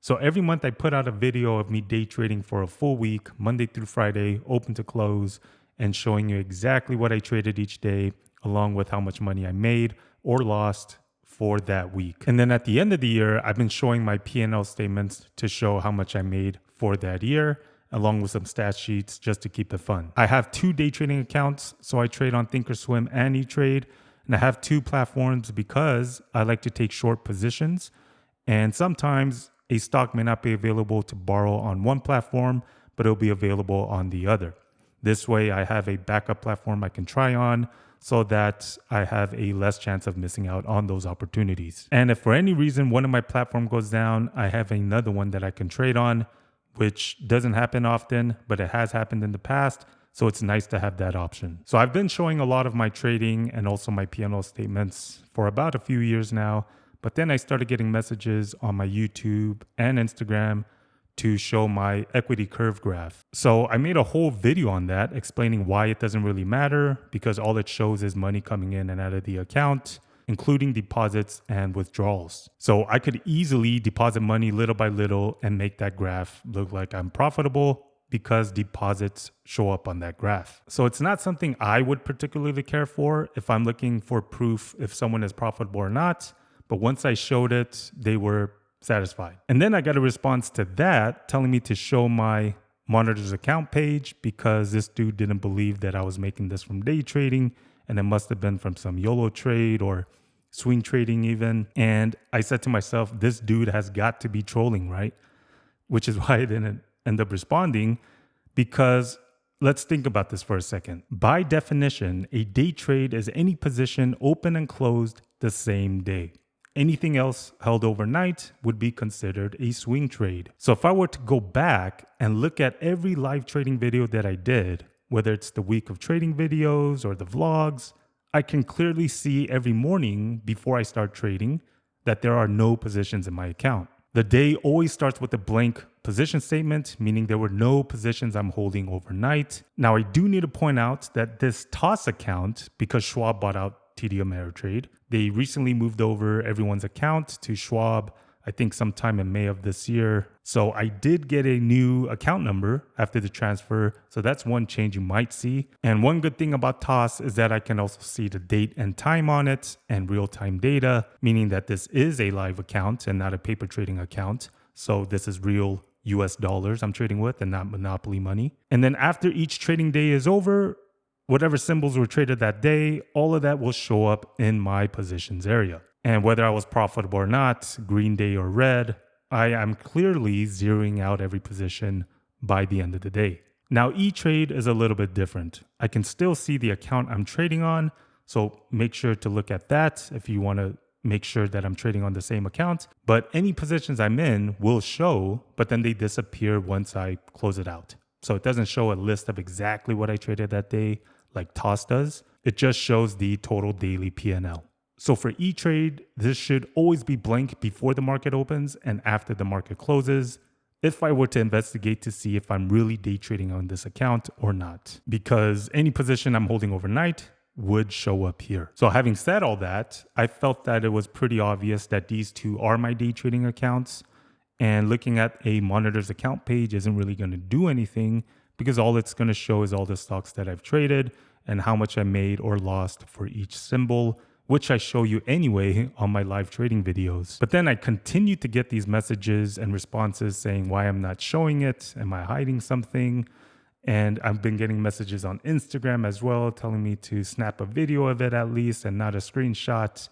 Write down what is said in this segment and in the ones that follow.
So every month I put out a video of me day trading for a full week, Monday through Friday, open to close, and showing you exactly what I traded each day, along with how much money I made or lost for that week. And then at the end of the year, I've been showing my P&L statements to show how much I made for that year, along with some stat sheets just to keep it fun. I have 2 day trading accounts, so I trade on Thinkorswim and E-Trade, and I have 2 platforms because I like to take short positions, and sometimes a stock may not be available to borrow on one platform, but it'll be available on the other. This way, I have a backup platform I can try on so that I have a less chance of missing out on those opportunities. And if for any reason one of my platform goes down, I have another one that I can trade on, which doesn't happen often, but it has happened in the past. So it's nice to have that option. So I've been showing a lot of my trading and also my P&L statements for about a few years now. But then I started getting messages on my YouTube and Instagram to show my equity curve graph. So I made a whole video on that explaining why it doesn't really matter, because all it shows is money coming in and out of the account, including deposits and withdrawals. So I could easily deposit money little by little and make that graph look like I'm profitable because deposits show up on that graph. So it's not something I would particularly care for if I'm looking for proof if someone is profitable or not. But once I showed it, they were satisfied. And then I got a response to that telling me to show my monitor's account page because this dude didn't believe that I was making this from day trading, and it must have been from some YOLO trade or swing trading even. And I said to myself, this dude has got to be trolling, right? Which is why I didn't end up responding, because let's think about this for a second. By definition, a day trade is any position open and closed the same day. Anything else held overnight would be considered a swing trade. So if I were to go back and look at every live trading video that I did, whether it's the week of trading videos or the vlogs, I can clearly see every morning before I start trading that there are no positions in my account. The day always starts with a blank position statement, meaning there were no positions I'm holding overnight. Now, I do need to point out that this TOS account, because Schwab bought out TD Ameritrade, they recently moved over everyone's account to Schwab, I think sometime in May of this year. So I did get a new account number after the transfer. So that's one change you might see. And one good thing about TOS is that I can also see the date and time on it and real-time data, meaning that this is a live account and not a paper trading account. So this is real US dollars I'm trading with and not monopoly money. And then after each trading day is over, whatever symbols were traded that day, all of that will show up in my positions area. And whether I was profitable or not, green day or red, I am clearly zeroing out every position by the end of the day. Now, E-Trade is a little bit different. I can still see the account I'm trading on, so make sure to look at that if you want to make sure that I'm trading on the same account. But any positions I'm in will show, but then they disappear once I close it out. So it doesn't show a list of exactly what I traded that day like TOS does. It just shows the total daily P&L. So for E-Trade, this should always be blank before the market opens and after the market closes if I were to investigate to see if I'm really day trading on this account or not, because any position I'm holding overnight would show up here. So having said all that, I felt that it was pretty obvious that these two are my day trading accounts, and looking at a monitor's account page isn't really going to do anything because all it's going to show is all the stocks that I've traded and how much I made or lost for each symbol, which I show you anyway on my live trading videos. But then I continue to get these messages and responses saying why I'm not showing it. Am I hiding something? And I've been getting messages on Instagram as well, telling me to snap a video of it at least and not a screenshot.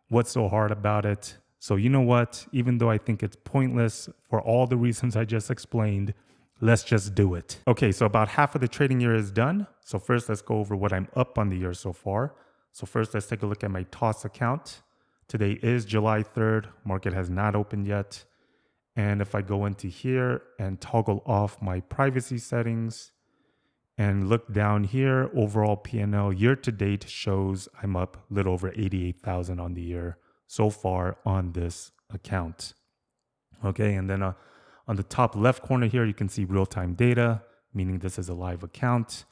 What's so hard about it? So you know what? Even though I think it's pointless for all the reasons I just explained, let's just do it. Okay, so about half of the trading year is done. So first, let's go over what I'm up on the year so far. So first, let's take a look at my TOS account. Today is July 3rd. Market has not opened yet. And if I go into here and toggle off my privacy settings and look down here, overall P&L year to date shows I'm up a little over 88,000 on the year so far on this account. Okay, and then on the top left corner here, you can see real-time data, meaning this is a live account.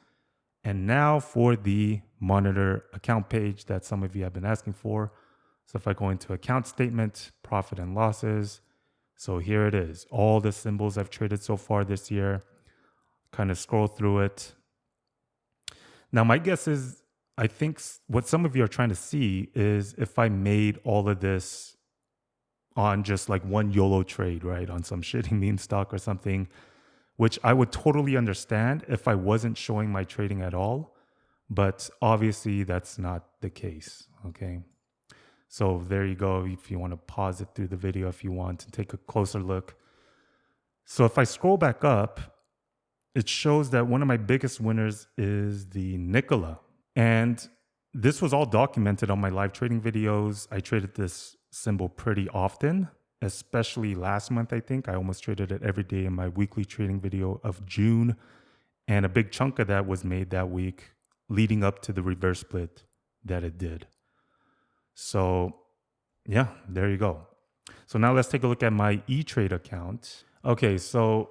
And now for the monitor account page that some of you have been asking for. So if I go into account statement, profit and losses, So here it is. All the symbols I've traded so far this year. Kind of scroll through it. Now, my guess is, I think what some of you are trying to see is if I made all of this on just like one YOLO trade, right? On some shitty meme stock or something, which I would totally understand if I wasn't showing my trading at all. But obviously that's not the case, okay? So there you go. If you want to pause it through the video, if you want to take a closer look. So if I scroll back up, it shows that one of my biggest winners is the Nikola. And this was all documented on my live trading videos. I traded this symbol pretty often, especially last month, I think. I almost traded it every day in my weekly trading video of June. And a big chunk of that was made that week leading up to the reverse split that it did. So yeah, there you go. So now let's take a look at my E-Trade account. Okay, so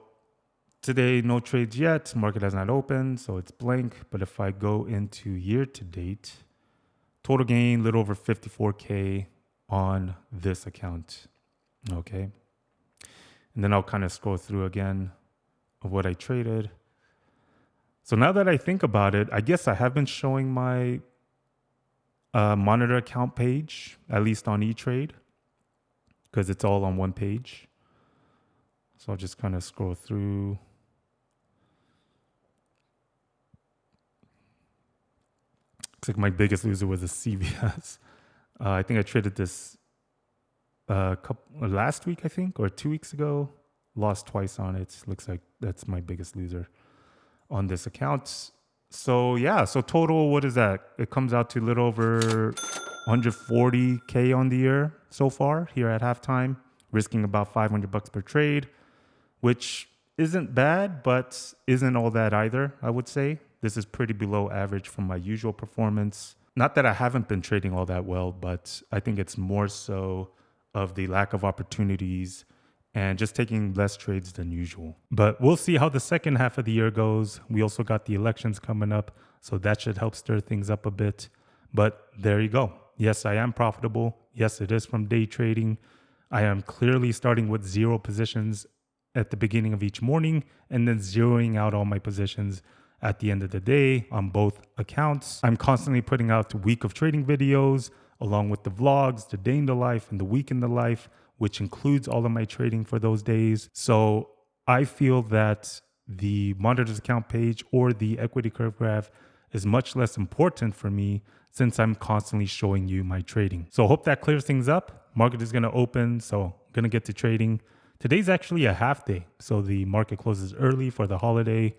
today, no trades yet. Market has not opened, so it's blank. But if I go into year to date, total gain, a little over 54K on this account. Okay. And then I'll kind of scroll through again of what I traded. So now that I think about it, I guess I have been showing my monitor account page, at least on E-Trade, because it's all on one page. So I'll just kind of scroll through. Looks like my biggest loser was a CVS. I think I traded this last week, I think, or 2 weeks ago. Lost twice on it. Looks like that's my biggest loser on this account. So yeah, so total, what is that? It comes out to a little over 140K on the year so far here at halftime, risking about $500 per trade, which isn't bad, but isn't all that either, I would say. This is pretty below average from my usual performance. Not that I haven't been trading all that well, but I think it's more so of the lack of opportunities and just taking less trades than usual. But we'll see how the second half of the year goes. We also got the elections coming up, so that should help stir things up a bit. But there you go. Yes, I am profitable. Yes, it is from day trading. I am clearly starting with 0 positions at the beginning of each morning and then zeroing out all my positions at the end of the day on both accounts. I'm constantly putting out week of trading videos along with the vlogs, the day in the life and the week in the life, which includes all of my trading for those days. So I feel that the monitors account page or the equity curve graph is much less important for me since I'm constantly showing you my trading. So I hope that clears things up. Market is gonna open, so I'm gonna get to trading. Today's actually a half day, so the market closes early for the holiday.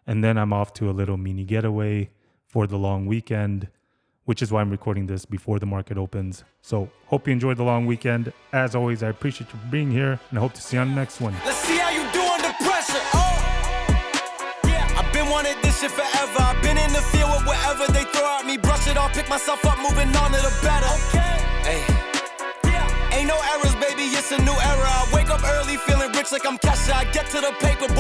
And then I'm off to a little mini getaway for the long weekend, which is why I'm recording this before the market opens. So hope you enjoyed the long weekend. As always, I appreciate you being here and I hope to see you on the next one. Let's see how you do under pressure. Oh, yeah, I've been wanting this shit forever. I've been in the field with whatever they throw at me. Brush it off, pick myself up, moving on to the better. Okay. Hey. Yeah. Ain't no errors, baby, it's a new era. I wake up early feeling rich like I'm Kesha. I get to the paper.